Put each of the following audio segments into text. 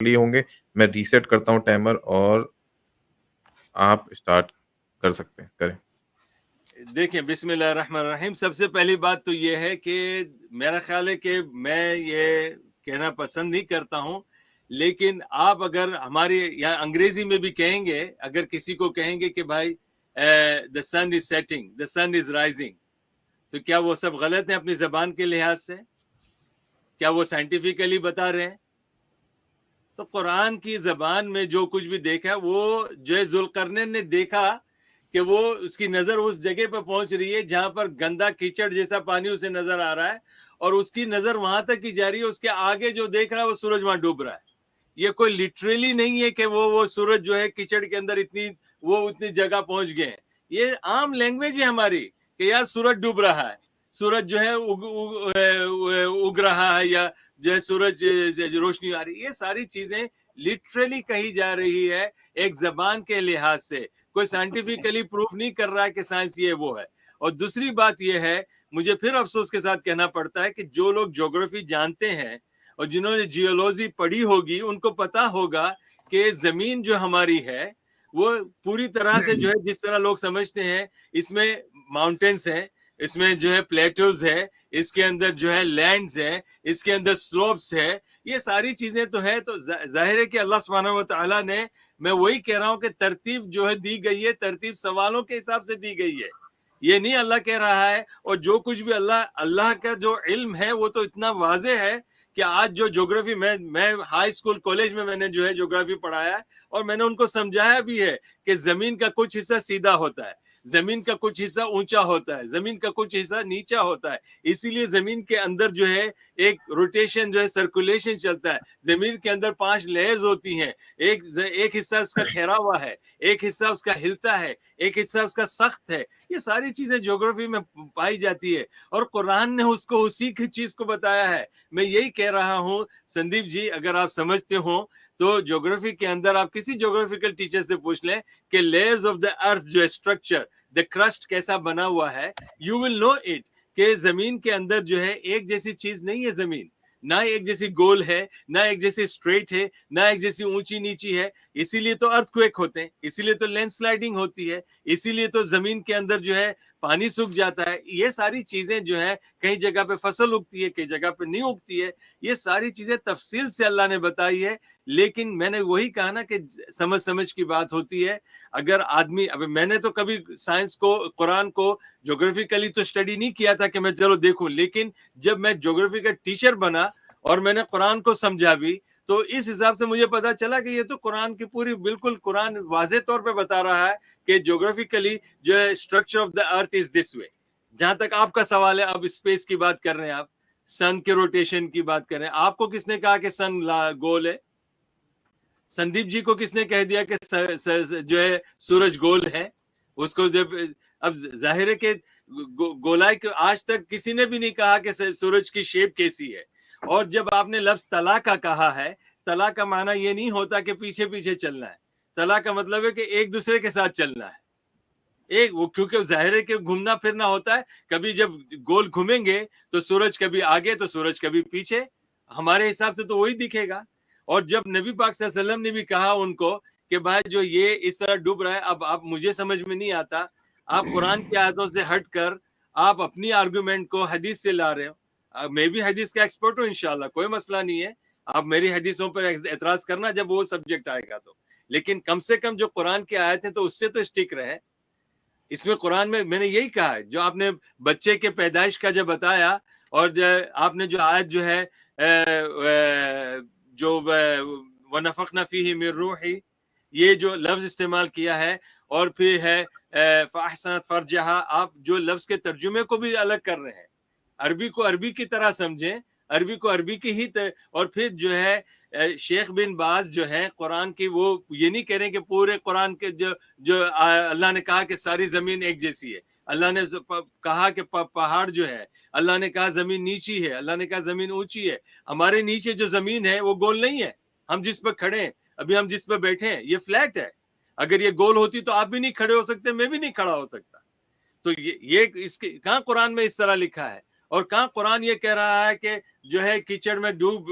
لیے ہوں گے. میں ریسیٹ کرتا ہوں ٹائمر اور آپ اسٹارٹ کر سکتے ہیں. کریں. دیکھیں بسم اللہ الرحمن الرحیم. سب سے پہلی بات تو یہ ہے کہ میرا خیال ہے کہ میں یہ کہنا پسند نہیں کرتا ہوں، لیکن آپ اگر ہماری یا انگریزی میں بھی کہیں گے، اگر کسی کو کہیں گے کہ بھائی the sun is setting, the sun is rising، تو کیا وہ سب غلط ہیں اپنی زبان کے لحاظ سے؟ کیا وہ سائنٹیفیکلی بتا رہے ہیں؟ تو قرآن کی زبان میں جو کچھ بھی دیکھا، وہ جو ذوالقرنین نے دیکھا کہ وہ اس کی نظر اس جگہ پہ پہنچ رہی ہے جہاں پر گندا کیچڑ جیسا پانی اسے نظر آ رہا ہے، اور اس کی نظر وہاں تک کی جا رہی ہے، اس کے آگے جو دیکھ رہا ہے وہ سورج وہاں ڈوب رہا ہے. یہ کوئی لٹرلی نہیں ہے کہ وہ سورج جو ہے کیچڑ کے اندر اتنی جگہ پہنچ گئے ہیں. یہ عام لینگویج ہے ہماری کہ یار سورج ڈوب رہا ہے، سورج جو ہے اگ رہا ہے، یا جو ہے سورج روشنی آ رہی ہے. یہ ساری چیزیں لٹرلی کہی جا رہی ہے ایک زبان کے لحاظ سے. کوئی سائنٹیفکلی پروف نہیں کر رہا ہے کہ سائنس یہ وہ ہے. اور دوسری بات یہ ہے، مجھے پھر افسوس کے ساتھ کہنا پڑتا ہے کہ جو لوگ جغرافی جانتے ہیں اور جنہوں نے جیولوجی پڑھی ہوگی، ان کو پتا ہوگا کہ زمین جو ہماری ہے وہ پوری طرح سے جو ہے جس طرح لوگ سمجھتے ہیں، اس میں ماؤنٹینس ہیں، اس میں جو ہے پلیٹوز ہے، اس کے اندر جو ہے لینڈز ہے، اس کے اندر سلوپس ہے. یہ ساری چیزیں تو ہے. تو ظاہر ہے کہ اللہ سبحانہ و تعالیٰ نے، میں وہی کہہ رہا ہوں کہ ترتیب جو ہے دی گئی ہے، ترتیب سوالوں کے حساب سے دی گئی ہے. یہ نہیں اللہ کہہ رہا ہے. اور جو کچھ بھی اللہ کا جو علم ہے وہ تو اتنا واضح ہے کہ آج جو جغرافی میں ہائی اسکول کالج میں نے جو ہے جغرافی پڑھایا ہے، اور میں نے ان کو سمجھایا بھی ہے کہ زمین کا کچھ حصہ سیدھا ہوتا ہے، زمین کا کچھ حصہ اونچا ہوتا ہے، زمین کا کچھ حصہ نیچا ہوتا ہے. اسی لیے زمین کے اندر جو ہے ایک روٹیشن جو ہے سرکولیشن چلتا ہے. زمین کے اندر 5 لیئرز ہوتی ہیں. ایک حصہ اس کا ٹھہرا ہوا ہے، ایک حصہ اس کا ہلتا ہے، ایک حصہ اس کا سخت ہے. یہ ساری چیزیں جغرافی میں پائی جاتی ہے، اور قرآن نے اس کو اسی کی چیز کو بتایا ہے. میں یہی کہہ رہا ہوں سندیپ جی، اگر آپ سمجھتے ہوں تو جغرافی کے اندر آپ کسی جغرافیکل ٹیچر سے پوچھ لیں کہ لیئرز آف دا ارتھ جو اسٹرکچر، دا کرسٹ کیسا بنا ہوا ہے، یو ول نو اٹ. کہ زمین کے اندر جو ہے ایک جیسی چیز نہیں ہے. زمین نہ ایک جیسی گول ہے، نہ ایک جیسی اسٹریٹ ہے، نہ ایک جیسی اونچی نیچی ہے. اسی لیے تو ارتھ کویک ہوتے ہیں، اسی لیے تو لینڈ سلائڈنگ ہوتی ہے، اسی لیے تو زمین کے اندر جو ہے پانی سوکھ جاتا ہے. یہ ساری چیزیں جو ہے، کئی جگہ پہ فصل اگتی ہے، کئی جگہ پہ نہیں اگتی ہے. یہ ساری چیزیں تفصیل سے اللہ نے بتائی ہے. لیکن میں نے وہی کہا نا کہ سمجھ کی بات ہوتی ہے. اگر آدمی، اب میں نے تو کبھی سائنس کو، قرآن کو جغرافیکلی تو اسٹڈی نہیں کیا تھا کہ میں چلو دیکھوں، لیکن جب میں جغرافی کا ٹیچر بنا اور میں نے قرآن کو سمجھا بھی، تو اس حساب سے مجھے پتا چلا کہ یہ تو قرآن کی پوری، بالکل قرآن واضح طور پہ بتا رہا ہے کہ جغرافیکلی جو ہے اسٹرکچر آف دا ارتھ از دس وے. جہاں تک آپ کا سوال ہے، اب اسپیس کی بات کر رہے ہیں، آپ سن کے روٹیشن کی بات کر رہے ہیں. آپ کو کس نے کہا کہ سن گول ہے؟ سندیپ جی کو کس نے کہہ دیا کہ جو ہے سورج گول ہے؟ اس کو جب، اب ظاہر ہے کہ گولائی کے آج تک کسی نے بھی نہیں کہا کہ سورج کی شیپ کیسی ہے. اور جب آپ نے لفظ طلا کا کہا ہے، طلا کا معنی یہ نہیں ہوتا کہ پیچھے پیچھے چلنا ہے. طلا کا مطلب ہے کہ ایک دوسرے کے ساتھ چلنا ہے. کیونکہ ظاہر ہے کہ گھومنا پھرنا ہوتا ہے. کبھی جب گول گھومیں گے تو سورج کبھی آگے تو سورج کبھی پیچھے. ہمارے حساب سے تو وہی دکھے گا. اور جب نبی پاک صلی اللہ علیہ وسلم نے بھی کہا ان کو کہ بھائی جو یہ اس طرح ڈوب رہا ہے، اب آپ، مجھے سمجھ میں نہیں آتا، آپ قرآن کی آیتوں سے ہٹ کر آپ اپنی آرگومنٹ کو حدیث سے لا رہے ہو. میں بھی حدیث کا ایکسپرٹ ہوں انشاءاللہ، کوئی مسئلہ نہیں ہے. آپ میری حدیثوں پر اعتراض کرنا جب وہ سبجیکٹ آئے گا تو، لیکن کم سے کم جو قرآن کی آیت ہیں تو اس سے تو اسٹک رہے. اس میں قرآن میں نے یہی کہا ہے، جو آپ نے بچے کے پیدائش کا جب بتایا، اور آپ نے جو آیت جو ہے جو وَنَفَخْنَا فِيهِ مِن رُوحِي، یہ جو لفظ استعمال کیا ہے، اور پھر ہے فَأَحْسَنَتْ فَرْجَهَا، آپ جو لفظ کے ترجمے کو بھی الگ کر رہے ہیں. عربی کو عربی کی طرح سمجھیں، عربی کو عربی کی ہی اور پھر جو ہے شیخ بن باز جو ہے قرآن کی، وہ یہ نہیں کہہ رہے کہ پورے قرآن کے جو اللہ نے کہا کہ ساری زمین ایک جیسی ہے. اللہ نے کہا کہ پہاڑ جو ہے، اللہ نے کہا زمین نیچی ہے، اللہ نے کہا زمین اونچی ہے. ہمارے نیچے جو زمین ہے وہ گول نہیں ہے. ہم جس پہ کھڑے ہیں، ابھی ہم جس پہ بیٹھے ہیں، یہ فلیٹ ہے. اگر یہ گول ہوتی تو آپ بھی نہیں کھڑے ہو سکتے، میں بھی نہیں کھڑا ہو سکتا. تو یہ اس کے کہاں قرآن میں اس طرح لکھا ہے؟ اور کہاں قرآن یہ کہہ رہا ہے کہ جو ہے کیچڑ میں ڈوب،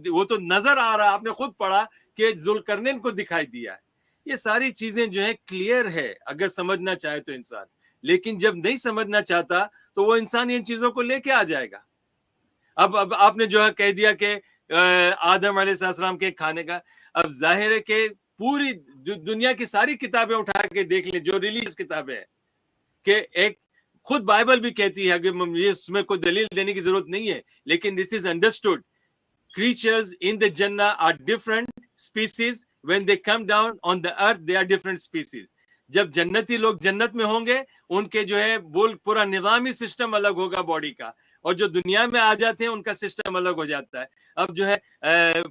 وہ تو نظر آ رہا ہے، آپ نے خود پڑھا کہ ذوالقرنین کو دکھائی دیا ہے. یہ ساری چیزیں جو ہے کلیئر ہے اگر سمجھنا چاہے تو انسان، لیکن جب نہیں سمجھنا چاہتا تو وہ انسان ان چیزوں کو لے کے آ جائے گا. اب آپ نے جو ہے کہہ دیا کہ آدم علیہ السلام کے کھانے کا، اب ظاہر ہے کہ پوری دنیا کی ساری کتابیں اٹھا کے دیکھ لیں جو ریلیز کتابیں ہیں، کہ ایک خود بائبل بھی کہتی ہے، اگر اس میں کوئی دلیل دینے کی ضرورت نہیں ہے، لیکن this is understood. creatures in the Jannah are different species. When they come down on the earth, they are different species. جب جنتی لوگ جنت میں ہوں گے، ان کے جو ہے پورا نظامی سسٹم الگ ہوگا باڈی کا، اور جو دنیا میں آ جاتے ہیں ان کا سسٹم الگ ہو جاتا ہے. اب جو ہے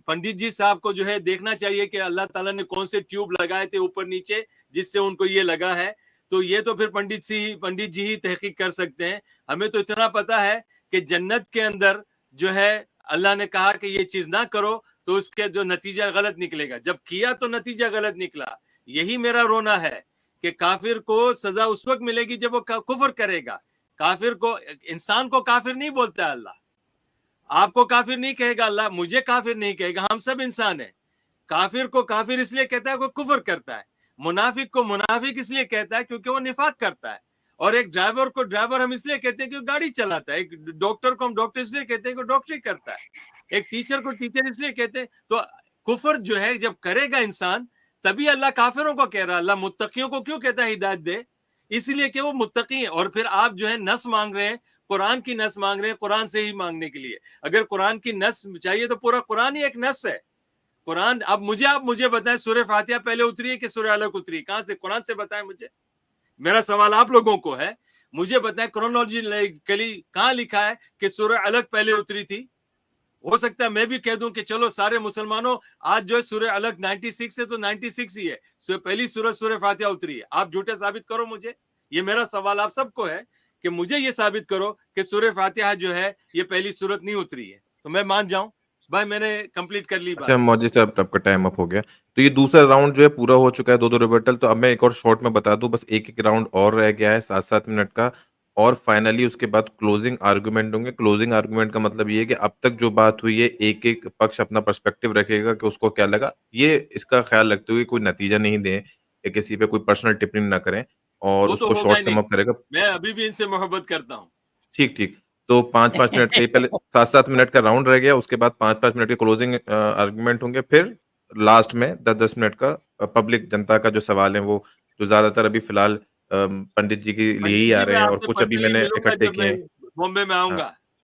پنڈت جی صاحب کو جو ہے دیکھنا چاہیے کہ اللہ تعالیٰ نے کون سے ٹیوب لگائے تھے اوپر نیچے جس سے ان کو یہ لگا ہے. تو یہ تو پھر پنڈت جی ہی تحقیق کر سکتے ہیں. ہمیں تو اتنا پتا ہے کہ جنت کے اندر جو ہے اللہ نے کہا کہ یہ چیز نہ کرو تو اس کے جو نتیجہ غلط نکلے گا، جب کیا تو نتیجہ غلط نکلا. یہی میرا رونا ہے کہ کافر کو سزا اس وقت ملے گی جب وہ کفر کرے گا. کافر کو، انسان کو کافر نہیں بولتا ہے اللہ، آپ کو کافر نہیں کہے گا اللہ، مجھے کافر نہیں کہے گا، ہم سب انسان ہیں. کافر کو کافر اس لیے کہتا ہے کہ کفر کرتا ہے، منافق کو منافق اس لیے کہتا ہے کیونکہ وہ نفاق کرتا ہے، اور ایک ڈرائیور کو ڈرائیور ہم اس لیے کہتے ہیں کہ وہ گاڑی چلاتا ہے، ایک ڈاکٹر کو ہم ڈاکٹر اس لیے کہتے ہیں کہ وہ ڈاکٹری کرتا ہے، ایک ٹیچر کو ٹیچر اس لیے کہتے ہیں. تو کفر جو ہے جب کرے گا انسان، تبھی اللہ کافروں کو کہہ رہا ہے. اللہ متقیوں کو کیوں کہتا ہے ہدایت دے؟ اس لیے کہ وہ متقی ہیں. اور پھر آپ جو ہے نص مانگ رہے ہیں، قرآن کی نص مانگ رہے ہیں، قرآن سے ہی مانگنے کے لیے. اگر قرآن کی نص چاہیے تو پورا قرآن ہی ایک نص ہے. قرآن اب مجھے بتائیں سورہ فاتحہ پہلے اتری ہے کہ سورہ الگ اتری؟ کہاں سے؟ قرآن سے بتائیں مجھے. میرا سوال آپ لوگوں کو ہے، مجھے بتائیں کرونالوجی کہاں لکھا ہے کہ سورہ الگ پہلے اتری تھی؟ ہو سکتا ہے میں بھی کہہ دوں کہ چلو سارے مسلمانوں آج جو ہے سورہ الگ 96 ہے تو 96 ہی ہے، پہلی سورہ فاتحہ اتری ہے. آپ جھوٹے ثابت کرو مجھے. یہ میرا سوال آپ سب کو ہے کہ مجھے یہ ثابت کرو کہ سورہ فاتحہ جو ہے یہ پہلی سورت نہیں اتری ہے، تو میں مان جاؤں. بھائی میں نے کمپلیٹ کر لی بات. اچھا موجی صاحب آپ کا ٹائم اپ ہو گیا، تو یہ دوسرا راؤنڈ جو ہے پورا ہو چکا ہے، 2 ریبٹل. تو اب میں ایک اور شارٹ میں بتا دوں، بس ایک راؤنڈ اور رہ گیا ہے 7 منٹ کا، اور فائنلی اس کے بعد کلوزنگ آرگومنٹ ہوں گے. کلوزنگ آرگومنٹ کا مطلب یہ ہے کہ اب تک جو بات ہوئی ہے ایک ایک پکش اپنا پرسپیکٹو رکھے گا کہ اس کو کیا لگا. یہ اس کا خیال رکھتے ہوئے کوئی نتیجہ نہیں دیں یا کسی پہ کوئی پرسنل ٹپنی نہ کریں، اور وہ اس تو کو ہوگا شارٹ ہی سم نہیں، اپ کرے گا. میں ابھی بھی ان سے محبت کرتا ہوں. ٹھیک. تو 5 منٹ کا، یہ پہلے 7 منٹ کا راؤنڈ رہ گیا، اس کے بعد 5 منٹ کے کلوزنگ آرگومنٹ ہوں گے، پھر لاسٹ میں 10 منٹ کا پبلک جنتا کا جو سوال ہے، وہ جو زیادہ تر ابھی فی الحال پنڈت جی کے لیے ہی پنڈت آ جی رہے میں ہیں، آپ اور سے کچھ ابھی میں پرسنلی نے ملوں گا اکٹھے جب کیے میں ہیں. بامبے میں آؤں ہاں گا.